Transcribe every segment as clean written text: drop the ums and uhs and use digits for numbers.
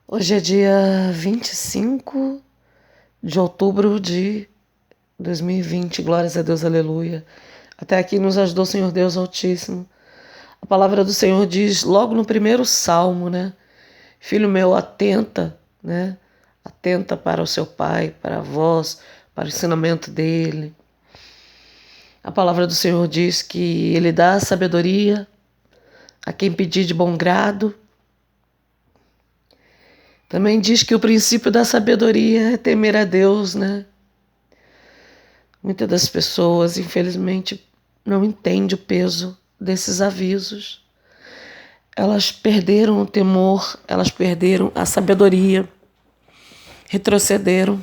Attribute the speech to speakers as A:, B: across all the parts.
A: Hoje é dia 25 de outubro de 2020, glórias a Deus, aleluia. Até aqui nos ajudou o Senhor Deus Altíssimo. A palavra do Senhor diz logo no primeiro salmo, né? Filho meu, atenta, né? Atenta para o seu pai, para a voz, para o ensinamento dele. A palavra do Senhor diz que ele dá sabedoria a quem pedir de bom grado. Também diz que o princípio da sabedoria é temer a Deus, né? Muitas das pessoas, infelizmente, não entendem o peso desses avisos. Elas perderam o temor, elas perderam a sabedoria, retrocederam.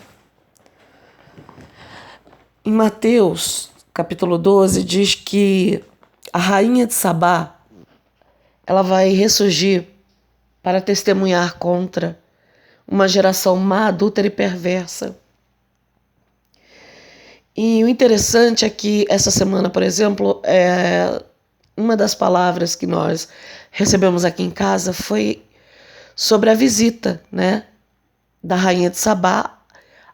A: Em Mateus, capítulo 12, diz que a rainha de Sabá, ela vai ressurgir para testemunhar contra uma geração má, adúltera e perversa. E o interessante é que essa semana, por exemplo, uma das palavras que nós recebemos aqui em casa foi sobre a visita, né, da rainha de Sabá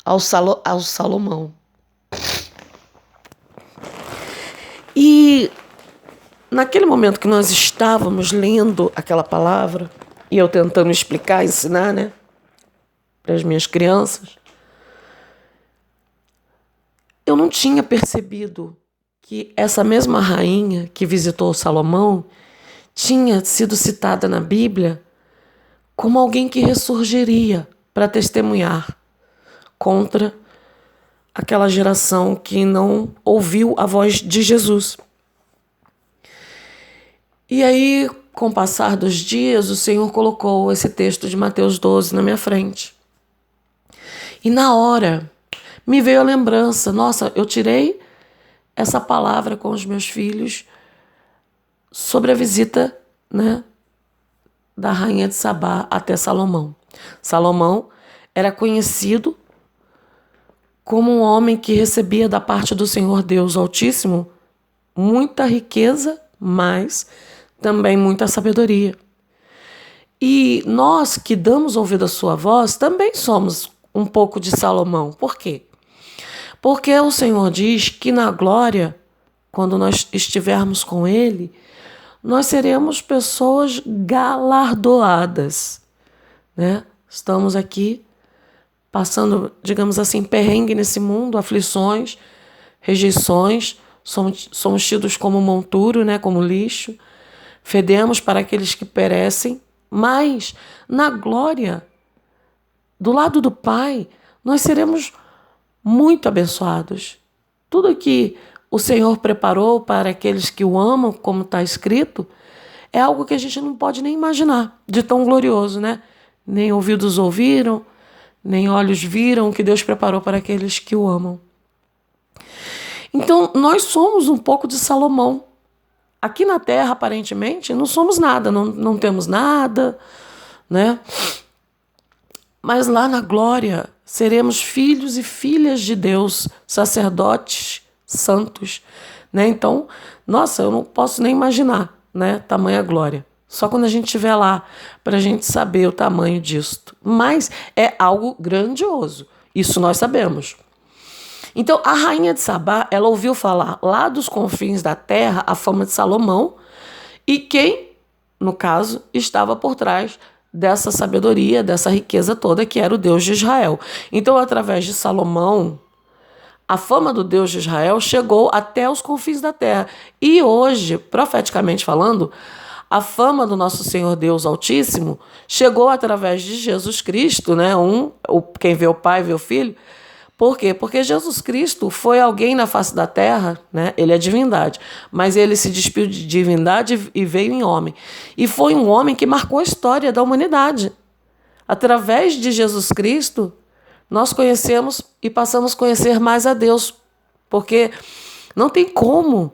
A: ao Salomão. E naquele momento que nós estávamos lendo aquela palavra, e eu tentando explicar, ensinar, né, para as minhas crianças, eu não tinha percebido que essa mesma rainha que visitou Salomão tinha sido citada na Bíblia como alguém que ressurgiria para testemunhar contra aquela geração que não ouviu a voz de Jesus. E aí, com o passar dos dias, o Senhor colocou esse texto de Mateus 12 na minha frente. E na hora me veio a lembrança, nossa, eu tirei essa palavra com os meus filhos sobre a visita, né, da rainha de Sabá até Salomão. Salomão era conhecido como um homem que recebia da parte do Senhor Deus Altíssimo muita riqueza, mas também muita sabedoria. E nós que damos ouvido à sua voz também somos um pouco de Salomão. Por quê? Porque o Senhor diz que na glória, quando nós estivermos com Ele, nós seremos pessoas galardoadas, né? Estamos aqui passando, digamos assim, perrengue nesse mundo, aflições, rejeições, somos tidos como monturo, né? Como lixo, fedemos para aqueles que perecem, mas na glória, do lado do Pai, nós seremos muito abençoados. Tudo que o Senhor preparou para aqueles que o amam, como está escrito, é algo que a gente não pode nem imaginar, de tão glorioso, né? Nem ouvidos ouviram, nem olhos viram o que Deus preparou para aqueles que o amam. Então, nós somos um pouco de Salomão. Aqui na Terra, aparentemente, não somos nada, não temos nada, né? Mas lá na glória, seremos filhos e filhas de Deus, sacerdotes santos, né? Então, nossa, eu não posso nem imaginar, né? Tamanha glória. Só quando a gente estiver lá, para a gente saber o tamanho disto. Mas é algo grandioso, isso nós sabemos. Então, a rainha de Sabá, ela ouviu falar lá dos confins da terra a fama de Salomão e quem, no caso, estava por trás dessa sabedoria, dessa riqueza toda, que era o Deus de Israel. Então, através de Salomão, a fama do Deus de Israel chegou até os confins da terra. E hoje, profeticamente falando, a fama do nosso Senhor Deus Altíssimo chegou através de Jesus Cristo, né? Quem vê o Pai vê o Filho. Por quê? Porque Jesus Cristo foi alguém na face da terra, né? Ele é divindade, mas ele se despiu de divindade e veio em homem. E foi um homem que marcou a história da humanidade. Através de Jesus Cristo, nós conhecemos e passamos a conhecer mais a Deus, porque não tem como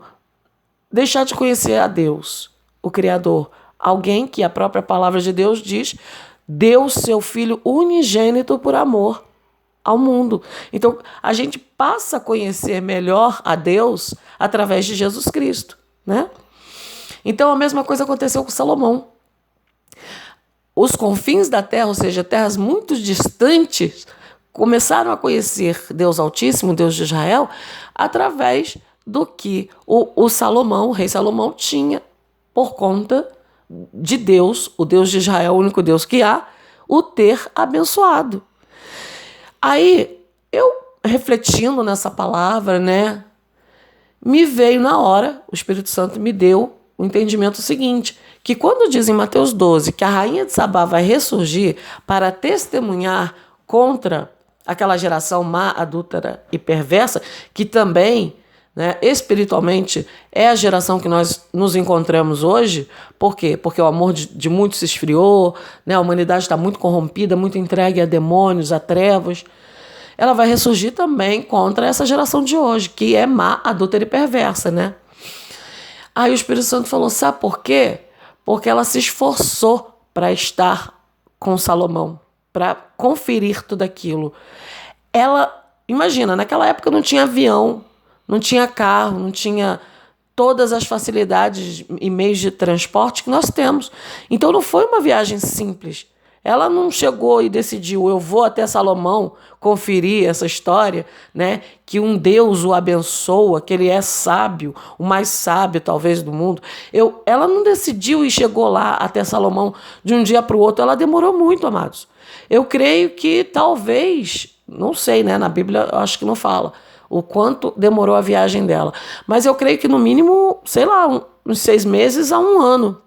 A: deixar de conhecer a Deus, o Criador. Alguém que a própria palavra de Deus diz, deu seu Filho unigênito por amor ao mundo. Então, a gente passa a conhecer melhor a Deus através de Jesus Cristo, né? Então, a mesma coisa aconteceu com Salomão. os confins da terra, ou seja, terras muito distantes, começaram a conhecer Deus Altíssimo, Deus de Israel, através do que o Salomão, o rei Salomão, tinha por conta de Deus, o Deus de Israel, o único Deus que há, o ter abençoado. Aí, eu refletindo nessa palavra, né, me veio na hora, o Espírito Santo me deu o entendimento seguinte, que quando diz em Mateus 12 que a rainha de Sabá vai ressurgir para testemunhar contra aquela geração má, adúltera e perversa, que também, né, espiritualmente é a geração que nós nos encontramos hoje. Por quê? Porque o amor de muitos se esfriou, né, a humanidade está muito corrompida, muito entregue a demônios, a trevas. Ela vai ressurgir também contra essa geração de hoje, que é má, adúltera e perversa, né? Aí o Espírito Santo falou, sabe por quê? Porque ela se esforçou para estar com Salomão, para conferir tudo aquilo. Ela, imagina, naquela época não tinha avião, não tinha carro, não tinha todas as facilidades e meios de transporte que nós temos. Então não foi uma viagem simples. Ela não chegou e decidiu, eu vou até Salomão conferir essa história, né? Que um Deus o abençoa, que ele é sábio, o mais sábio talvez do mundo. Ela não decidiu e chegou lá até Salomão de um dia para o outro. Ela demorou muito, amados. Eu creio que talvez, não sei, né? Na Bíblia eu acho que não fala o quanto demorou a viagem dela. Mas eu creio que no mínimo, sei lá, uns 6 meses a 1 ano.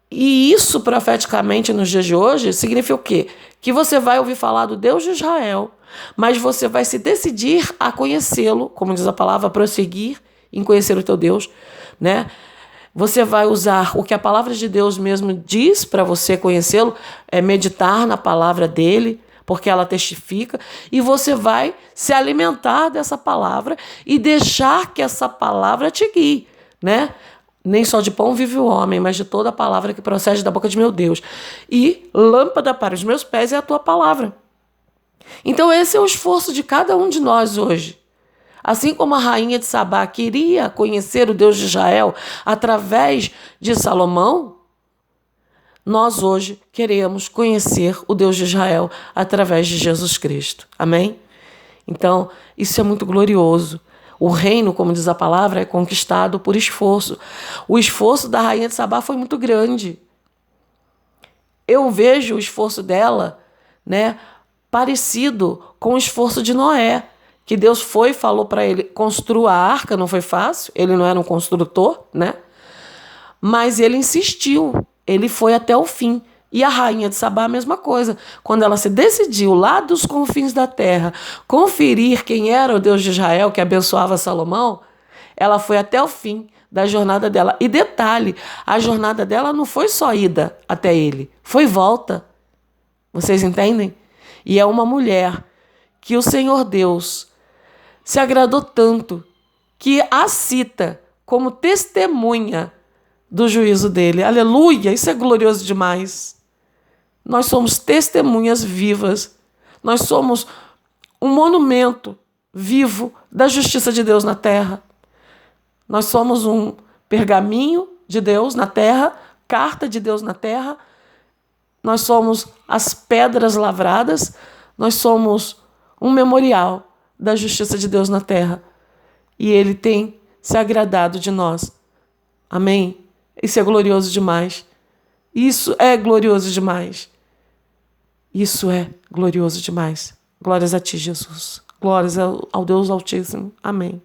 A: E isso, profeticamente, nos dias de hoje, significa o quê? Que você vai ouvir falar do Deus de Israel, mas você vai se decidir a conhecê-lo, como diz a palavra, prosseguir em conhecer o teu Deus, né? Você vai usar o que a palavra de Deus mesmo diz para você conhecê-lo, é meditar na palavra dele, porque ela testifica, e você vai se alimentar dessa palavra e deixar que essa palavra te guie, né? Nem só de pão vive o homem, mas de toda a palavra que procede da boca de meu Deus. E lâmpada para os meus pés é a tua palavra. Então esse é o esforço de cada um de nós hoje. Assim como a rainha de Sabá queria conhecer o Deus de Israel através de Salomão, nós hoje queremos conhecer o Deus de Israel através de Jesus Cristo. Amém? Então, isso é muito glorioso. O reino, como diz a palavra, é conquistado por esforço. O esforço da rainha de Sabá foi muito grande. Eu vejo o esforço dela, né, parecido com o esforço de Noé, que Deus foi e falou para ele, construa a arca, não foi fácil, ele não era um construtor, né? Mas ele insistiu, ele foi até o fim. E a rainha de Sabá a mesma coisa. Quando ela se decidiu lá dos confins da terra conferir quem era o Deus de Israel que abençoava Salomão, ela foi até o fim da jornada dela. E detalhe, a jornada dela não foi só ida até ele, foi volta. Vocês entendem? E é uma mulher que o Senhor Deus se agradou tanto que a cita como testemunha do juízo dele. Aleluia! Isso é glorioso demais. Nós somos testemunhas vivas. Nós somos um monumento vivo da justiça de Deus na terra. Nós somos um pergaminho de Deus na terra, carta de Deus na terra. Nós somos as pedras lavradas. Nós somos um memorial da justiça de Deus na terra. E ele tem se agradado de nós. Amém? Isso é glorioso demais. Isso é glorioso demais. Isso é glorioso demais. Glórias a ti, Jesus. Glórias ao Deus Altíssimo. Amém.